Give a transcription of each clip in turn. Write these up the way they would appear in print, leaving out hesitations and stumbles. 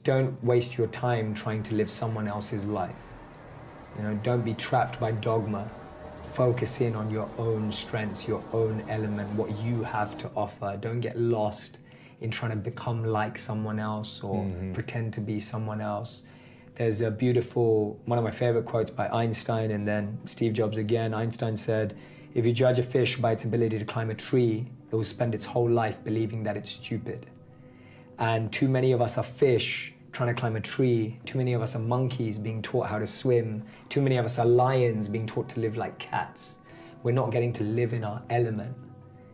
don't waste your time trying to live someone else's life. You know, don't be trapped by dogma. Focus in on your own strengths, your own element, what you have to offer. Don't get lost in trying to become like someone else or pretend to be someone else. There's a beautiful, one of my favorite quotes by Einstein and then Steve Jobs again. Einstein said, if you judge a fish by its ability to climb a tree, it will spend its whole life believing that it's stupid. And too many of us are fish trying to climb a tree. Too many of us are monkeys being taught how to swim. Too many of us are lions being taught to live like cats. We're not getting to live in our element.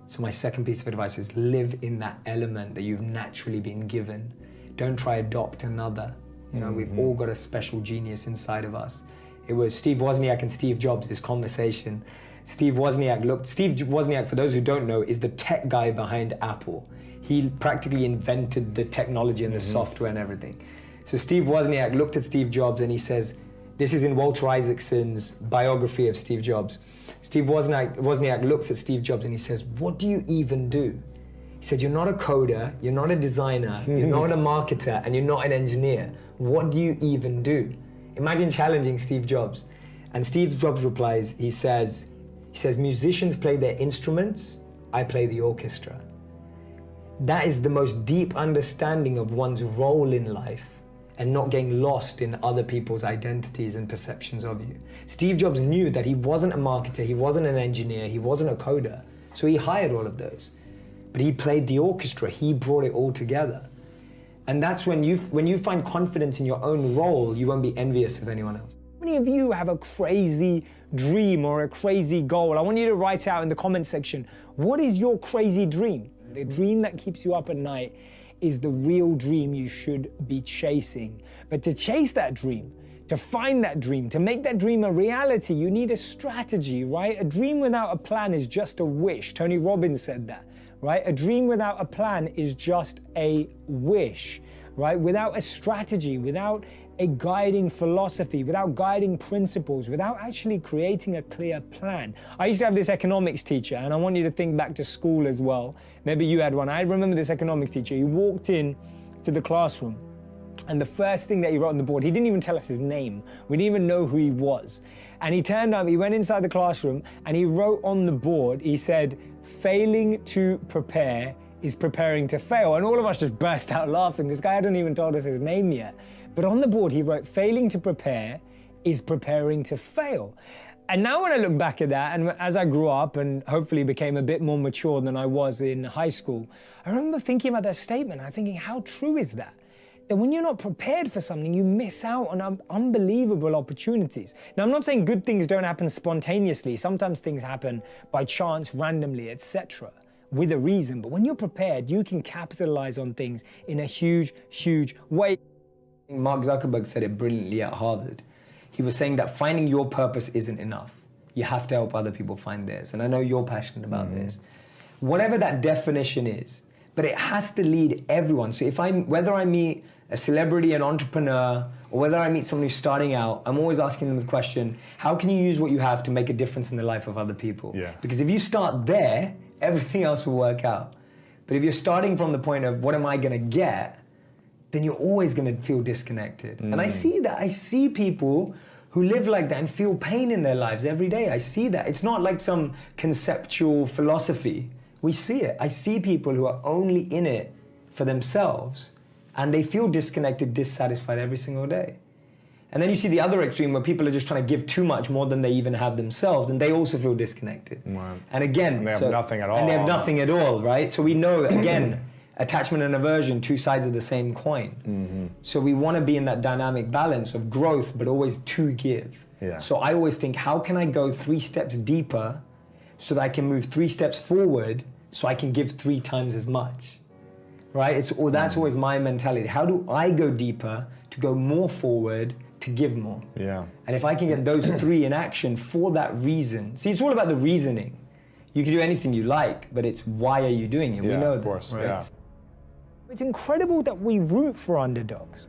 So my second piece of advice is live in that element that you've naturally been given. Don't try adopt another. You know, we've all got a special genius inside of us. It was Steve Wozniak and Steve Jobs, this conversation. Steve Wozniak, for those who don't know, is the tech guy behind Apple. He practically invented the technology and the software and everything. So Steve Wozniak looked at Steve Jobs and he says, this is in Walter Isaacson's biography of Steve Jobs. Steve Wozniak looks at Steve Jobs and he says, what do you even do? He said, you're not a coder, you're not a designer, you're not a marketer, and you're not an engineer. What do you even do? Imagine challenging Steve Jobs. And Steve Jobs replies, he says, musicians play their instruments, I play the orchestra. That is the most deep understanding of one's role in life and not getting lost in other people's identities and perceptions of you. Steve Jobs knew that he wasn't a marketer, he wasn't an engineer, he wasn't a coder, so he hired all of those. But he played the orchestra, he brought it all together. And that's when you find confidence in your own role, you won't be envious of anyone else. How many of you have a crazy dream or a crazy goal? I want you to write out in the comment section, what is your crazy dream? The dream that keeps you up at night is the real dream you should be chasing. But to chase that dream, to find that dream, to make that dream a reality, you need a strategy, right? A dream without a plan is just a wish. Tony Robbins said that, right? A dream without a plan is just a wish, right? Without a strategy, without a guiding philosophy, without guiding principles, without actually creating a clear plan. I used to have this economics teacher, and I want you to think back to school as well. Maybe you had one. I remember this economics teacher. He walked in to the classroom, and the first thing that he wrote on the board, he didn't even tell us his name. We didn't even know who he was. And he turned up, he went inside the classroom, and he wrote on the board, he said, failing to prepare is preparing to fail. And all of us just burst out laughing. This guy hadn't even told us his name yet. But on the board, he wrote, failing to prepare is preparing to fail. And now when I look back at that, and as I grew up and hopefully became a bit more mature than I was in high school, I remember thinking about that statement. I'm thinking, how true is that? That when you're not prepared for something, you miss out on unbelievable opportunities. Now, I'm not saying good things don't happen spontaneously. Sometimes things happen by chance, randomly, etc., with a reason. But when you're prepared, you can capitalize on things in a huge, huge way. Mark Zuckerberg said it brilliantly at Harvard. He was saying that finding your purpose isn't enough. You have to help other people find theirs. And I know you're passionate about this. Whatever that definition is, but it has to lead everyone. So whether I meet a celebrity, an entrepreneur, or whether I meet someone who's starting out, I'm always asking them the question, how can you use what you have to make a difference in the life of other people? Yeah. Because if you start there, everything else will work out. But if you're starting from the point of what am I gonna get, then you're always gonna feel disconnected. And I see that. I see people who live like that and feel pain in their lives every day. I see that. It's not like some conceptual philosophy. We see it. I see people who are only in it for themselves and they feel disconnected, dissatisfied every single day. And then you see the other extreme where people are just trying to give too much more than they even have themselves, and they also feel disconnected. Right. And again, and they have nothing at all. And they have nothing at all, right? So we know, again, attachment and aversion, two sides of the same coin. So we want to be in that dynamic balance of growth, but always to give. Yeah. So I always think, how can I go 3 steps deeper so that I can move 3 steps forward so I can give 3 times as much, right? That's always my mentality. How do I go deeper to go more forward to give more? Yeah. And if I can get those 3 in action for that reason, see, it's all about the reasoning. You can do anything you like, but it's why are you doing it? Yeah, we know of course, that, right? Yeah. It's incredible that we root for underdogs.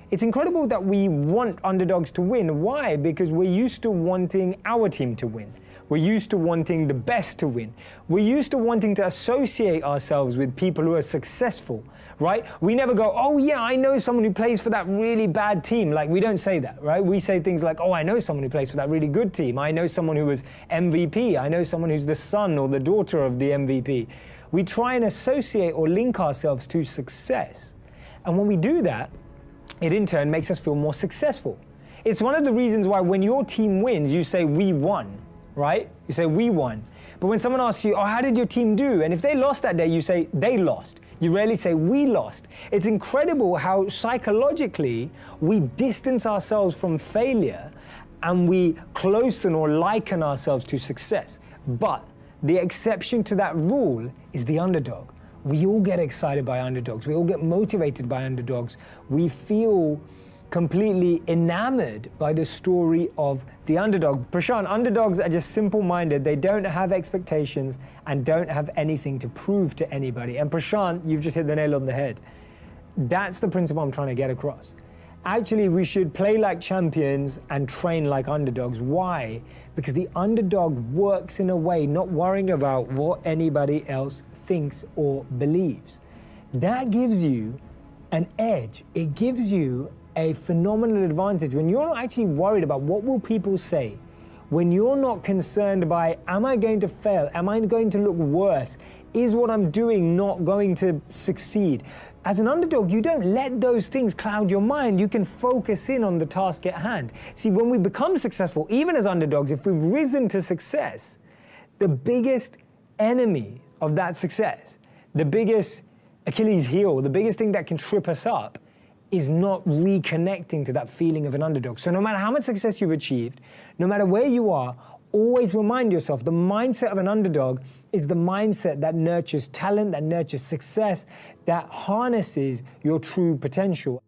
It's incredible that we want underdogs to win. Why? Because we're used to wanting our team to win. We're used to wanting the best to win. We're used to wanting to associate ourselves with people who are successful, right? We never go, oh yeah, I know someone who plays for that really bad team. Like, we don't say that, right? We say things like, oh, I know someone who plays for that really good team. I know someone who was MVP. I know someone who's the son or the daughter of the MVP. We try and associate or link ourselves to success. And when we do that, it in turn makes us feel more successful. It's one of the reasons why when your team wins, you say, we won, right? You say, we won. But when someone asks you, oh, how did your team do? And if they lost that day, you say, they lost. You rarely say, we lost. It's incredible how psychologically we distance ourselves from failure and we closen or liken ourselves to success. But the exception to that rule is the underdog. We all get excited by underdogs. We all get motivated by underdogs. We feel completely enamored by the story of the underdog. Prashant, underdogs are just simple-minded. They don't have expectations and don't have anything to prove to anybody. And Prashant, you've just hit the nail on the head. That's the principle I'm trying to get across. Actually, we should play like champions and train like underdogs. Why? Because the underdog works in a way not worrying about what anybody else thinks or believes. That gives you an edge. It gives you a phenomenal advantage when you're not actually worried about what will people say, when you're not concerned by, am I going to fail? Am I going to look worse? Is what I'm doing not going to succeed? As an underdog, you don't let those things cloud your mind. You can focus in on the task at hand. See, when we become successful, even as underdogs, if we've risen to success, the biggest enemy of that success, the biggest Achilles heel, the biggest thing that can trip us up is not reconnecting to that feeling of an underdog. So no matter how much success you've achieved, no matter where you are, always remind yourself the mindset of an underdog is the mindset that nurtures talent, that nurtures success, that harnesses your true potential.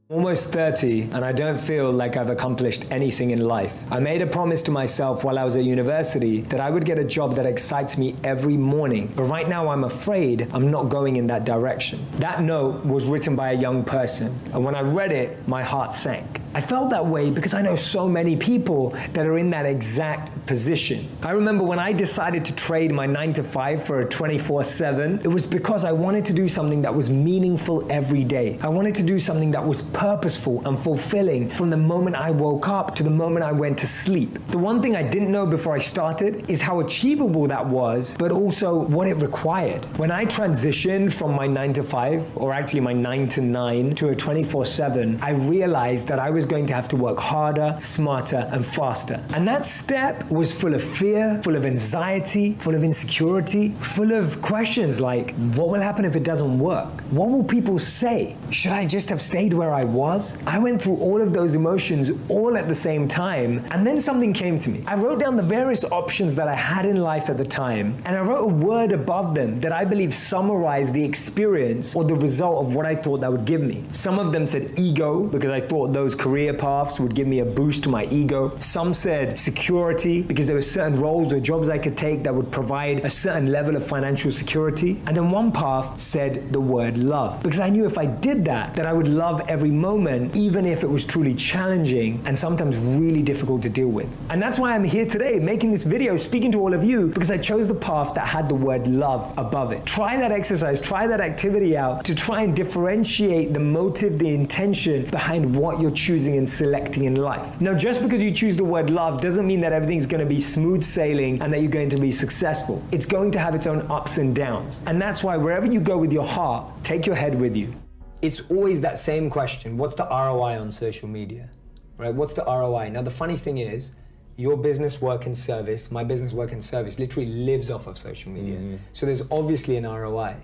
Almost 30, and I don't feel like I've accomplished anything in life. I made a promise to myself while I was at university that I would get a job that excites me every morning. But right now I'm afraid I'm not going in that direction. That note was written by a young person, and when I read it, my heart sank. I felt that way because I know so many people that are in that exact position. I remember when I decided to trade my 9-to-5 for a 24/7, it was because I wanted to do something that was meaningful every day. I wanted to do something that was purposeful and fulfilling from the moment I woke up to the moment I went to sleep. The one thing I didn't know before I started is how achievable that was, but also what it required. When I transitioned from my 9-to-5, or actually my 9-to-9, to a 24/7, I realized that I was going to have to work harder, smarter, and faster. And that step was full of fear, full of anxiety, full of insecurity, full of questions like, what will happen if it doesn't work? What will people say? Should I just have stayed where I was? I went through all of those emotions all at the same time, and then something came to me. I wrote down the various options that I had in life at the time, and I wrote a word above them that I believe summarized the experience or the result of what I thought that would give me. Some of them said ego, because I thought those career paths would give me a boost to my ego. Some said security, because there were certain roles or jobs I could take that would provide a certain level of financial security. And then one path said the word love, because I knew if I did that I would love every moment, even if it was truly challenging and sometimes really difficult to deal with. And that's why I'm here today making this video, speaking to all of you, because I chose the path that had the word love above it. Try that exercise, try that activity out to try and differentiate the motive, the intention behind what you're choosing and selecting in life. Now, just because you choose the word love doesn't mean that everything's going to be smooth sailing and that you're going to be successful. It's going to have its own ups and downs. And that's why wherever you go with your heart, take your head with you. It's always that same question. What's the ROI on social media, right? What's the ROI? Now, the funny thing is, your business, work, and service, my business, work, and service literally lives off of social media. So there's obviously an ROI.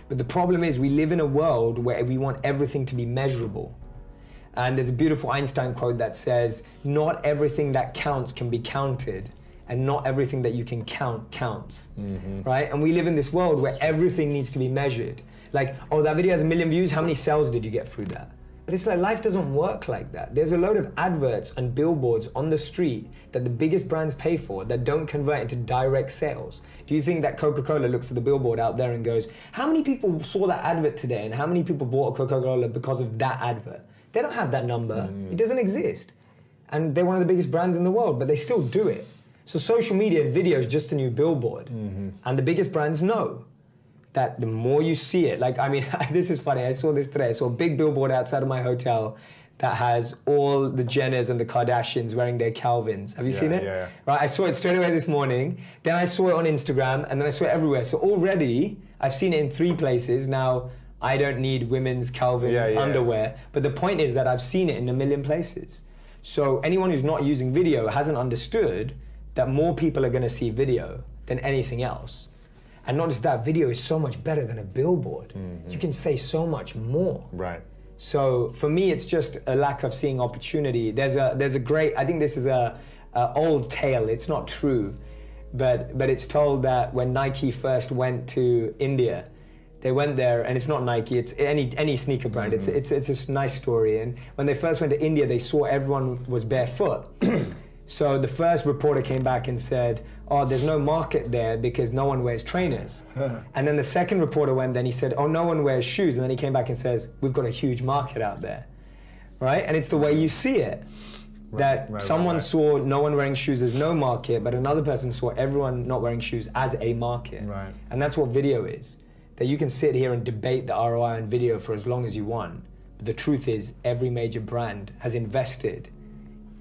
But the problem is we live in a world where we want everything to be measurable. And there's a beautiful Einstein quote that says, not everything that counts can be counted, and not everything that you can count counts, right? And we live in this world where everything needs to be measured. Like, oh, that video has 1 million views, how many sales did you get through that? But it's like, life doesn't work like that. There's a load of adverts and billboards on the street that the biggest brands pay for that don't convert into direct sales. Do you think that Coca-Cola looks at the billboard out there and goes, how many people saw that advert today and how many people bought a Coca-Cola because of that advert? They don't have that number. It doesn't exist. And they're one of the biggest brands in the world, but they still do it. So social media video is just a new billboard. And the biggest brands know that the more you see it, like, I mean, this is funny, I saw this today. I saw a big billboard outside of my hotel that has all the Jenners and the Kardashians wearing their Calvins. Have you seen it? Yeah. Right, I saw it straight away this morning. Then I saw it on Instagram, and then I saw it everywhere. So already, I've seen it in 3 places. Now, I don't need women's Calvin underwear. But the point is that I've seen it in a million places. So anyone who's not using video hasn't understood that more people are gonna see video than anything else. And not just that, video is so much better than a billboard. You can say so much more. Right. So for me, it's just a lack of seeing opportunity. There's a great, I think this is a old tale, it's not true, but it's told that when Nike first went to India, they went there, and it's not Nike, it's any sneaker brand, it's a nice story. And when they first went to India, they saw everyone was barefoot. So the first reporter came back and said, oh, there's no market there because no one wears trainers. And then the second reporter went there and he said, oh, no one wears shoes. And then he came back and says, we've got a huge market out there, right? And it's the way you see it. Someone saw no one wearing shoes as no market, but another person saw everyone not wearing shoes as a market. Right. And that's what video is. That you can sit here and debate the ROI on video for as long as you want. But the truth is, every major brand has invested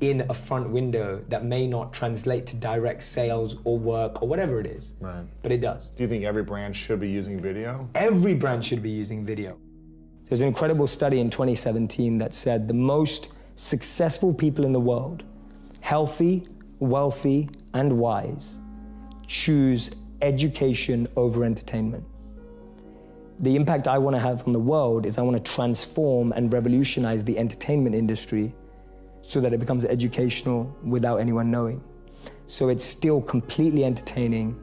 in a front window that may not translate to direct sales or work or whatever it is. Right. But it does. Do you think every brand should be using video? Every brand should be using video. There's an incredible study in 2017 that said the most successful people in the world, healthy, wealthy, and wise, choose education over entertainment. The impact I want to have on the world is I want to transform and revolutionize the entertainment industry so that it becomes educational without anyone knowing. So it's still completely entertaining.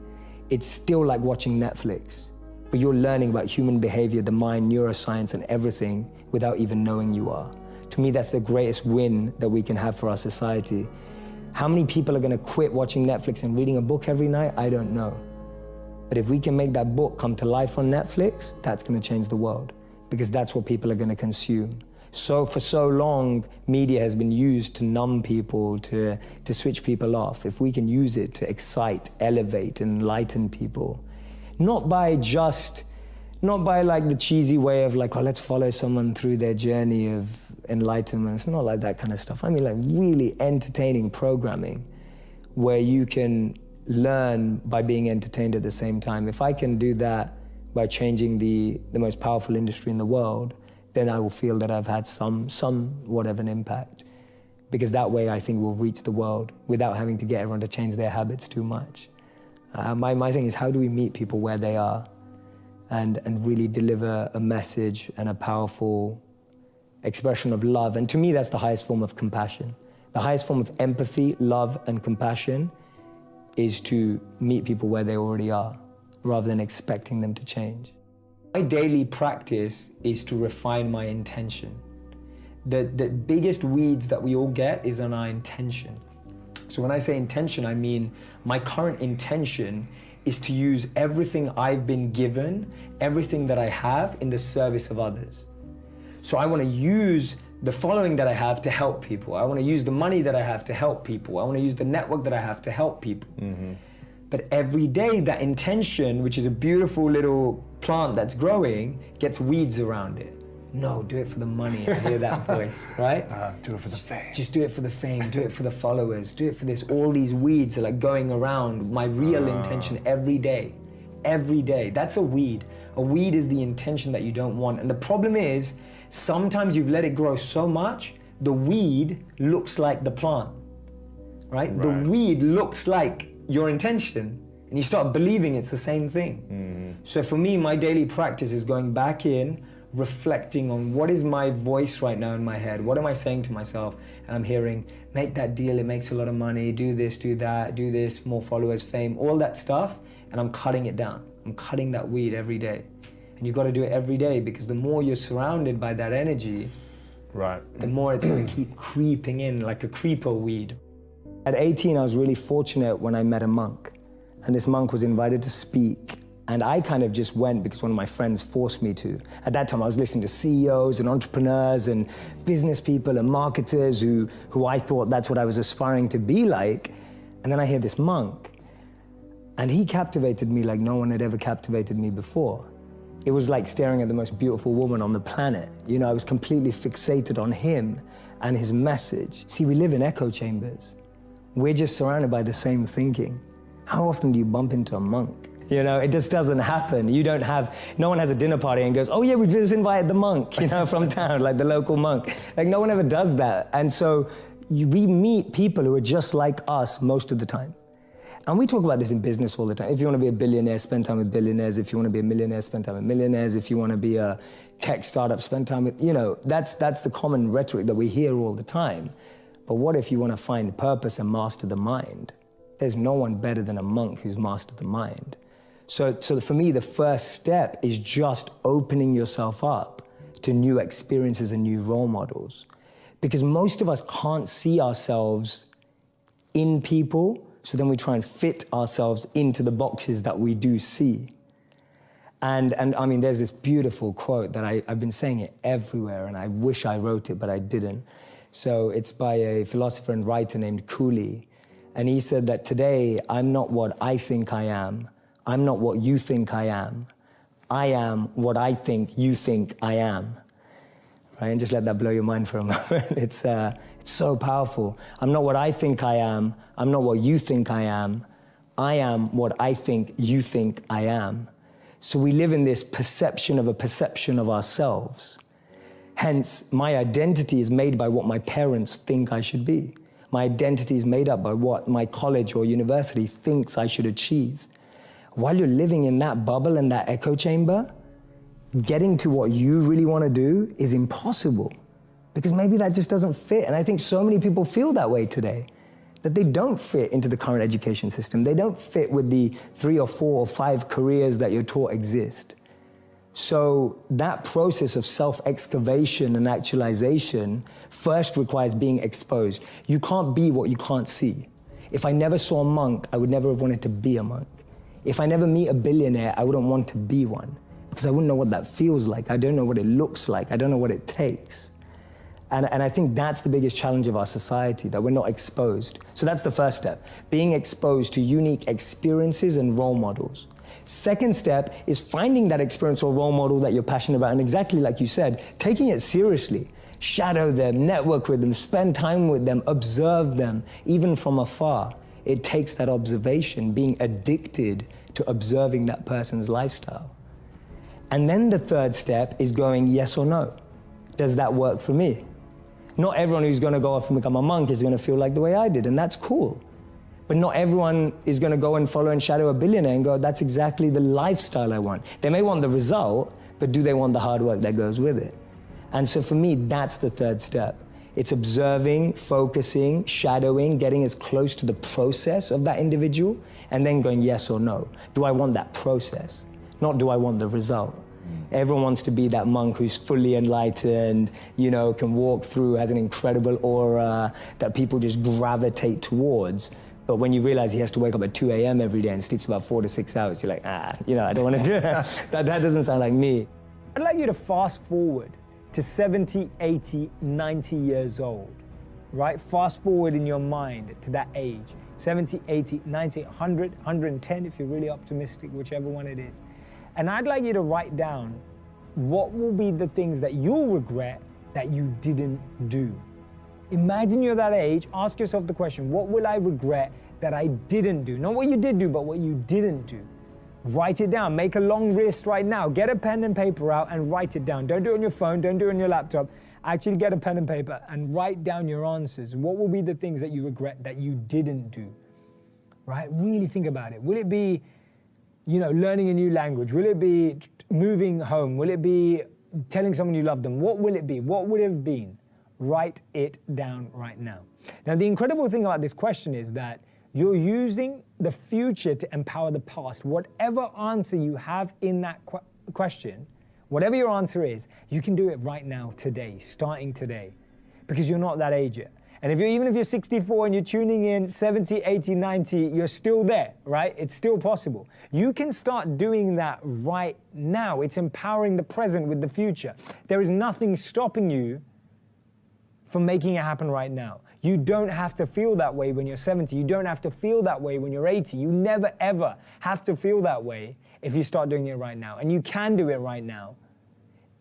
It's still like watching Netflix, but you're learning about human behavior, the mind, neuroscience, and everything without even knowing you are. To me, that's the greatest win that we can have for our society. How many people are gonna quit watching Netflix and reading a book every night? I don't know. But if we can make that book come to life on Netflix, that's gonna change the world, because that's what people are gonna consume. So for so long, media has been used to numb people, to switch people off. If we can use it to excite, elevate, enlighten people, not by like the cheesy way of like, oh, let's follow someone through their journey of enlightenment. It's not like that kind of stuff. I mean, like really entertaining programming where you can learn by being entertained at the same time. If I can do that by changing the most powerful industry in the world, then I will feel that I've had somewhat of an impact. Because that way I think we'll reach the world without having to get everyone to change their habits too much. My thing is, how do we meet people where they are and really deliver a message and a powerful expression of love? And to me, that's the highest form of compassion. The highest form of empathy, love, and compassion is to meet people where they already are, rather than expecting them to change. My daily practice is to refine my intention. The biggest weeds that we all get is on our intention. So when I say intention, I mean my current intention is to use everything I've been given, everything that I have, in the service of others. So I want to use the following that I have to help people. I want to use the money that I have to help people. I want to use the network that I have to help people. But every day, that intention, which is a beautiful little plant that's growing, gets weeds around it. No, do it for the money. I hear that voice, right? Do it for the fame. Just do it for the fame, do it for the followers, do it for this. All these weeds are like going around my real intention every day. Every day. That's a weed. A weed is the intention that you don't want. And the problem is, sometimes you've let it grow so much, the weed looks like the plant, right? The weed looks like your intention, and you start believing it's the same thing. So for me, my daily practice is going back in, reflecting on what is my voice right now in my head, what am I saying to myself, and I'm hearing, make that deal, it makes a lot of money, do this, do that, do this, more followers, fame, all that stuff, and I'm cutting it down. I'm cutting that weed every day. And you've got to do it every day, because the more you're surrounded by that energy, the more it's going to keep creeping in like a creeper weed. At 18, I was really fortunate when I met a monk, and this monk was invited to speak, and I kind of just went because one of my friends forced me to. At that time, I was listening to CEOs and entrepreneurs and business people and marketers who I thought that's what I was aspiring to be like, And then I hear this monk, and he captivated me like no one had ever captivated me before. It was like staring at the most beautiful woman on the planet. You know, I was completely fixated on him and his message. See, we live in echo chambers. We're just surrounded by the same thinking. How often do you bump into a monk? You know, it just doesn't happen. No one has a dinner party and goes, oh yeah, we just invited the monk, you know, from town, like the local monk. Like no one ever does that. And so we meet people who are just like us most of the time. And we talk about this in business all the time. If you want to be a billionaire, spend time with billionaires. If you want to be a millionaire, spend time with millionaires. If you want to be a tech startup, spend time with, you know, that's the common rhetoric that we hear all the time. But what if you want to find purpose and master the mind? There's no one better than a monk who's mastered the mind. So for me, the first step is just opening yourself up to new experiences and new role models. Because most of us can't see ourselves in people, so then we try and fit ourselves into the boxes that we do see. And I mean, there's this beautiful quote that I've been saying it everywhere, and I wish I wrote it, but I didn't. So it's by a philosopher and writer named Cooley. And he said that today, I'm not what I think I am. I'm not what you think I am. I am what I think you think I am. Right? And just let that blow your mind for a moment. It's so powerful. I'm not what I think I am. I'm not what you think I am. I am what I think you think I am. So we live in this perception of a perception of ourselves. Hence, my identity is made by what my parents think I should be. My identity is made up by what my college or university thinks I should achieve. While you're living in that bubble and that echo chamber, getting to what you really want to do is impossible, because maybe that just doesn't fit. And I think so many people feel that way today, that they don't fit into the current education system. They don't fit with the 3 or 4 or 5 careers that you're taught exist. So that process of self-excavation and actualization first requires being exposed. You can't be what you can't see. If I never saw a monk, I would never have wanted to be a monk. If I never meet a billionaire, I wouldn't want to be one, because I wouldn't know what that feels like. I don't know what it looks like. I don't know what it takes. And I think that's the biggest challenge of our society, that we're not exposed. So that's the first step, being exposed to unique experiences and role models. Second step is finding that experience or role model that you're passionate about, and exactly like you said, taking it seriously. Shadow them, network with them, spend time with them, observe them, even from afar. It takes that observation, being addicted to observing that person's lifestyle. And then the third step is going yes or no. Does that work for me? Not everyone who's going to go off and become a monk is going to feel like the way I did, and that's cool. But not everyone is going to go and follow and shadow a billionaire and go, that's exactly the lifestyle I want. They may want the result, but do they want the hard work that goes with it? And so for me, that's the third step. It's observing, focusing, shadowing, getting as close to the process of that individual, and then going yes or no. Do I want that process? Not do I want the result? Everyone wants to be that monk who's fully enlightened, you know, can walk through, has an incredible aura that people just gravitate towards. But when you realize he has to wake up at 2 a.m. every day and sleeps about 4 to 6 hours, you're like, you know, I don't want to do that. That doesn't sound like me. I'd like you to fast forward to 70, 80, 90 years old, right? Fast forward in your mind to that age, 70, 80, 90, 100, 110 if you're really optimistic, whichever one it is. And I'd like you to write down what will be the things that you'll regret that you didn't do. Imagine you're that age, ask yourself the question, what will I regret that I didn't do? Not what you did do, but what you didn't do. Write it down, make a long list right now. Get a pen and paper out and write it down. Don't do it on your phone, don't do it on your laptop. Actually get a pen and paper and write down your answers. What will be the things that you regret that you didn't do, right? Really think about it. Will it be, you know, learning a new language? Will it be moving home? Will it be telling someone you love them? What will it be? What would it have been? Write it down right now. Now, the incredible thing about this question is that you're using the future to empower the past. Whatever answer you have in that question, whatever your answer is, you can do it right now, today, starting today, because you're not that age yet. And even if you're 64 and you're tuning in 70, 80, 90, you're still there, right? It's still possible. You can start doing that right now. It's empowering the present with the future. There is nothing stopping you for making it happen right now. You don't have to feel that way when you're 70. You don't have to feel that way when you're 80. You never ever have to feel that way if you start doing it right now. And you can do it right now.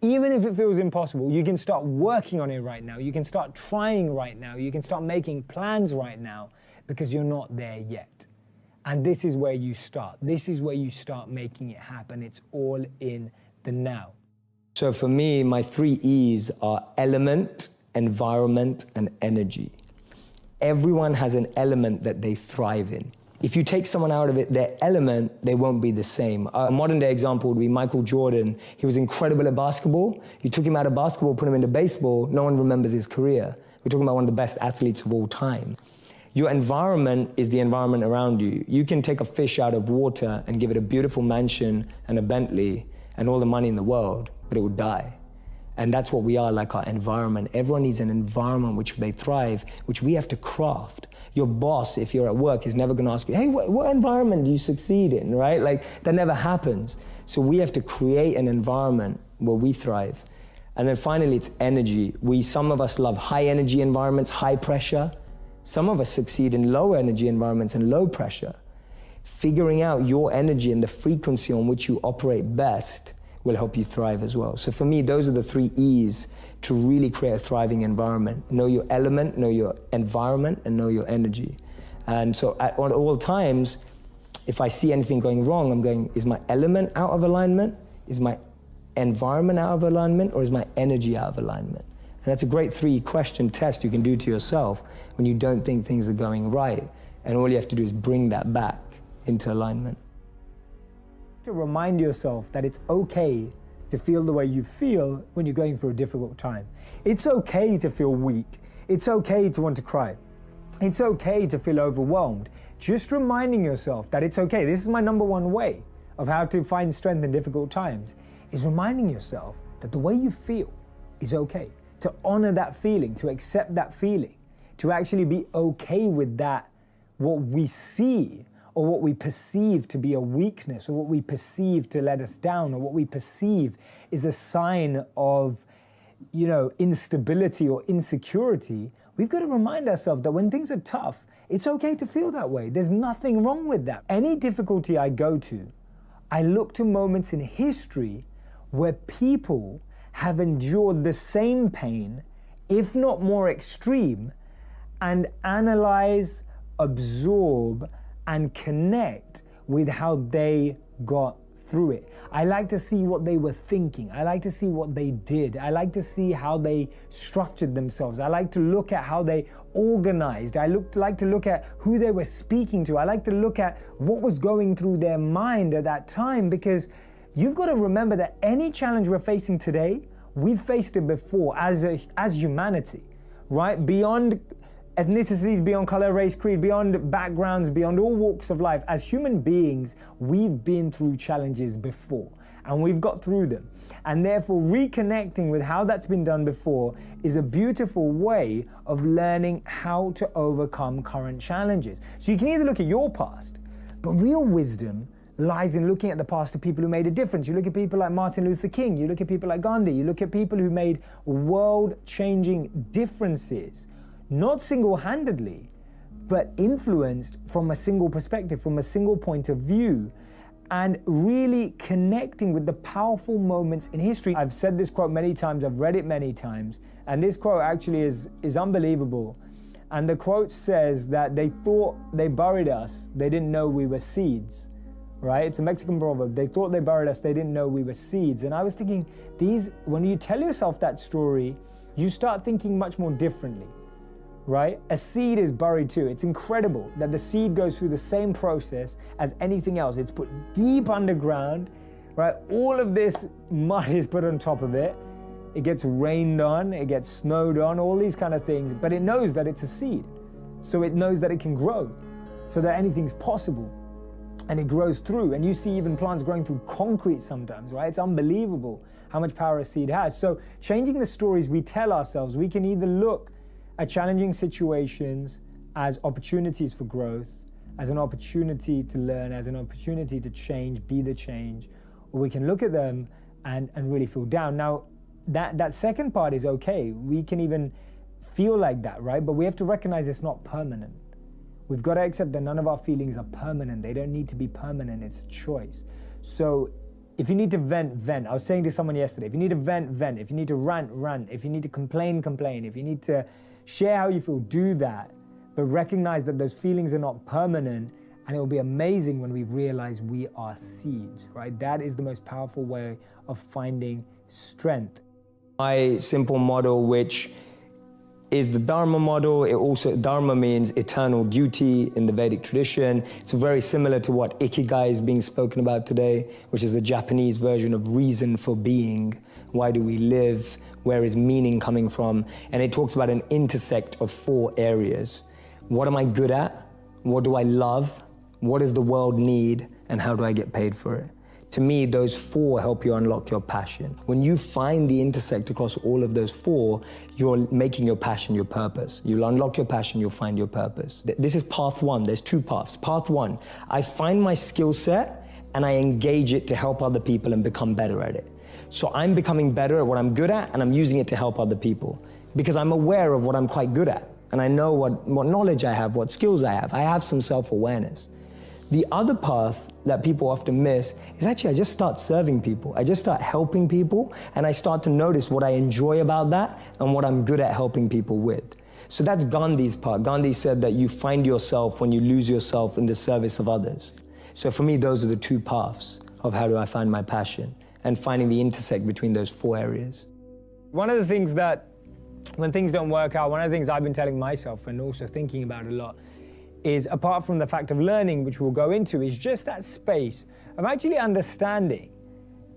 Even if it feels impossible, you can start working on it right now. You can start trying right now. You can start making plans right now because you're not there yet. And this is where you start. This is where you start making it happen. It's all in the now. So for me, my 3 E's are element, environment, and energy. Everyone has an element that they thrive in. If you take someone out of it, their element, they won't be the same. A modern day example would be Michael Jordan. He was incredible at basketball. You took him out of basketball, put him into baseball, no one remembers his career. We're talking about one of the best athletes of all time. Your environment is the environment around you. You can take a fish out of water and give it a beautiful mansion and a Bentley and all the money in the world, but it would die. And that's what we are, like our environment. Everyone needs an environment which they thrive, which we have to craft. Your boss, if you're at work, is never gonna ask you, hey, what environment do you succeed in, right? Like, that never happens. So we have to create an environment where we thrive. And then finally, it's energy. Some of us love high energy environments, high pressure. Some of us succeed in low energy environments and low pressure. Figuring out your energy and the frequency on which you operate best will help you thrive as well. So for me, those are the 3 E's to really create a thriving environment. Know your element, know your environment, and know your energy. And so at all times, if I see anything going wrong, I'm going, is my element out of alignment? Is my environment out of alignment? Or is my energy out of alignment? And that's a great 3-question test you can do to yourself when you don't think things are going right. And all you have to do is bring that back into alignment. To remind yourself that it's okay to feel the way you feel when you're going through a difficult time. It's okay to feel weak. It's okay to want to cry. It's okay to feel overwhelmed. Just reminding yourself that it's okay. This is my #1 way of how to find strength in difficult times, is reminding yourself that the way you feel is okay. To honor that feeling, to accept that feeling, to actually be okay with that, what we see or what we perceive to be a weakness, or what we perceive to let us down, or what we perceive is a sign of, instability or insecurity. We've got to remind ourselves that when things are tough, it's okay to feel that way. There's nothing wrong with that. Any difficulty I go to, I look to moments in history where people have endured the same pain, if not more extreme, and analyze, absorb, and connect with how they got through it. I like to see what they were thinking. I like to see what they did. I like to see how they structured themselves. I like to look at how they organized. Like to look at who they were speaking to. I like to look at what was going through their mind at that time, because you've got to remember that any challenge we're facing today, we've faced it before as humanity, right? Beyond ethnicities, beyond color, race, creed, beyond backgrounds, beyond all walks of life. As human beings, we've been through challenges before and we've got through them. And therefore, reconnecting with how that's been done before is a beautiful way of learning how to overcome current challenges. So you can either look at your past, but real wisdom lies in looking at the past of people who made a difference. You look at people like Martin Luther King, you look at people like Gandhi, you look at people who made world-changing differences, not single-handedly, but influenced from a single perspective, from a single point of view, and really connecting with the powerful moments in history. I've said this quote many times, I've read it many times, and this quote actually is unbelievable. And the quote says that they thought they buried us, they didn't know we were seeds. Right? It's a Mexican proverb. They thought they buried us, they didn't know we were seeds. And I was thinking, when you tell yourself that story, you start thinking much more differently, right? A seed is buried too. It's incredible that the seed goes through the same process as anything else. It's put deep underground, right? All of this mud is put on top of it. It gets rained on, it gets snowed on, all these kind of things, but it knows that it's a seed. So it knows that it can grow, so that anything's possible. And it grows through, and you see even plants growing through concrete sometimes, right? It's unbelievable how much power a seed has. So changing the stories we tell ourselves, we can either look at challenging situations as opportunities for growth, as an opportunity to learn, as an opportunity to change, be the change, or we can look at them and really feel down. Now, that second part is okay. We can even feel like that, right? But we have to recognize it's not permanent. We've got to accept that none of our feelings are permanent. They don't need to be permanent. It's a choice. So if you need to vent, vent. I was saying to someone yesterday, if you need to vent, vent. If you need to rant, rant. If you need to complain, complain. If you need to share how you feel, do that. But recognize that those feelings are not permanent, and it will be amazing when we realize we are seeds, right? That is the most powerful way of finding strength. My simple model, which is the Dharma model. It also, Dharma means eternal duty in the Vedic tradition. It's very similar to what Ikigai is being spoken about today, which is a Japanese version of reason for being. Why do we live? Where is meaning coming from? And it talks about an intersect of 4 areas. What am I good at? What do I love? What does the world need? And how do I get paid for it? To me, those 4 help you unlock your passion. When you find the intersect across all of those 4, you're making your passion your purpose. You'll unlock your passion, you'll find your purpose. This is path 1, there's 2 paths. Path 1, I find my skill set and I engage it to help other people and become better at it. So I'm becoming better at what I'm good at and I'm using it to help other people because I'm aware of what I'm quite good at and I know what knowledge I have, what skills I have. I have some self-awareness. The other path that people often miss is actually I just start serving people. I just start helping people and I start to notice what I enjoy about that and what I'm good at helping people with. So that's Gandhi's part. Gandhi said that you find yourself when you lose yourself in the service of others. So for me, those are the 2 paths of how do I find my passion and finding the intersect between those 4 areas. One of the things that, when things don't work out, one of the things I've been telling myself and also thinking about a lot is, apart from the fact of learning, which we'll go into, is just that space of actually understanding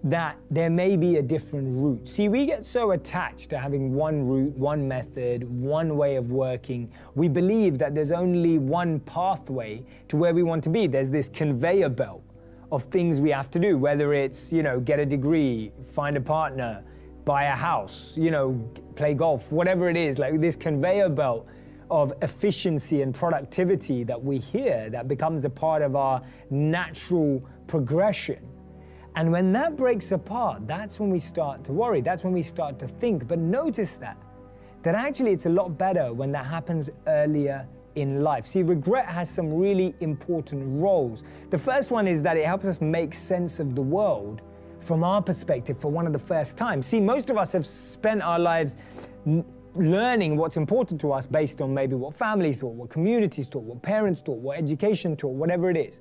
that there may be a different route. See, we get so attached to having one route, one method, one way of working. We believe that there's only one pathway to where we want to be. There's this conveyor belt of things we have to do, whether it's, get a degree, find a partner, buy a house, play golf, whatever it is, like this conveyor belt of efficiency and productivity that we hear that becomes a part of our natural progression. And when that breaks apart, that's when we start to worry. That's when we start to think. But notice that actually it's a lot better when that happens earlier in life. See, regret has some really important roles. The first one is that it helps us make sense of the world from our perspective for one of the first time. See, most of us have spent our lives learning what's important to us based on maybe what families thought, what communities thought, what parents thought, what education taught, whatever it is.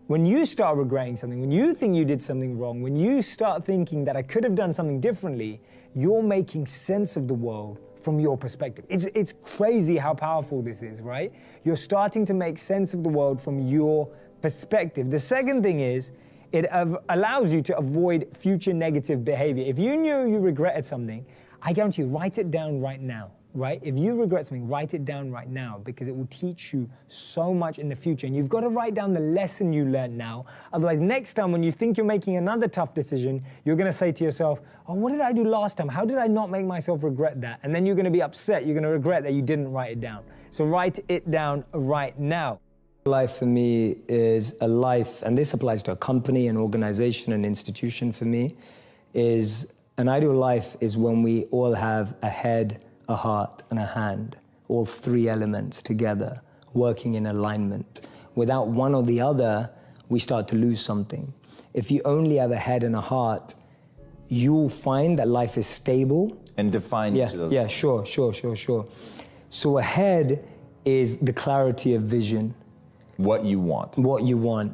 When you start regretting something, when you think you did something wrong, when you start thinking that I could have done something differently, you're making sense of the world from your perspective. It's crazy how powerful this is, right? You're starting to make sense of the world from your perspective. The second thing is, it allows you to avoid future negative behavior. If you knew you regretted something, I guarantee you, write it down right now, right? If you regret something, write it down right now because it will teach you so much in the future. And you've got to write down the lesson you learned now. Otherwise, next time when you think you're making another tough decision, you're going to say to yourself, oh, what did I do last time? How did I not make myself regret that? And then you're going to be upset. You're going to regret that you didn't write it down. So write it down right now. Life for me is a life, and this applies to a company, an organization, an institution for me, is an ideal life is when we all have a head, a heart, and a hand, all 3 elements together, working in alignment. Without one or the other, we start to lose something. If you only have a head and a heart, you'll find that life is stable. And define each of those. Yeah, sure. So a head is the clarity of vision. What you want. What you want.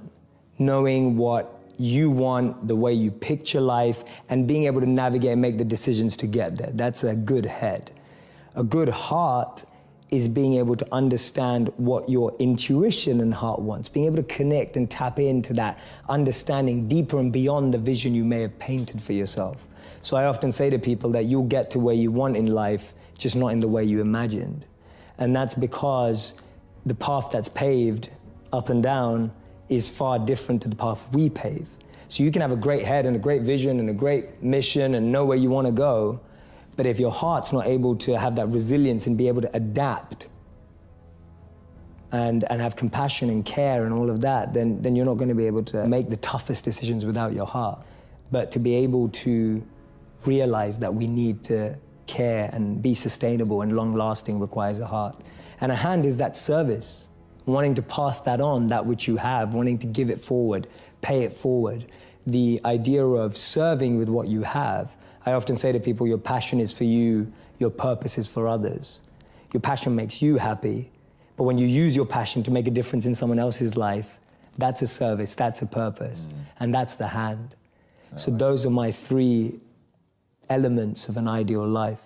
Knowing what you want, the way you picture life, and being able to navigate and make the decisions to get there. That's a good head. A good heart is being able to understand what your intuition and heart wants, being able to connect and tap into that understanding deeper and beyond the vision you may have painted for yourself. So I often say to people that you'll get to where you want in life, just not in the way you imagined. And that's because the path that's paved up and down is far different to the path we pave. So you can have a great head and a great vision and a great mission and know where you want to go, but if your heart's not able to have that resilience and be able to adapt and have compassion and care and all of that, then you're not going to be able to make the toughest decisions without your heart. But to be able to realize that we need to care and be sustainable and long-lasting requires a heart. And a hand is that service, wanting to pass that on, that which you have, wanting to give it forward, pay it forward. The idea of serving with what you have, I often say to people, your passion is for you, your purpose is for others. Your passion makes you happy, but when you use your passion to make a difference in someone else's life, that's a service, that's a purpose, and that's the hand. So those are my 3 elements of an ideal life.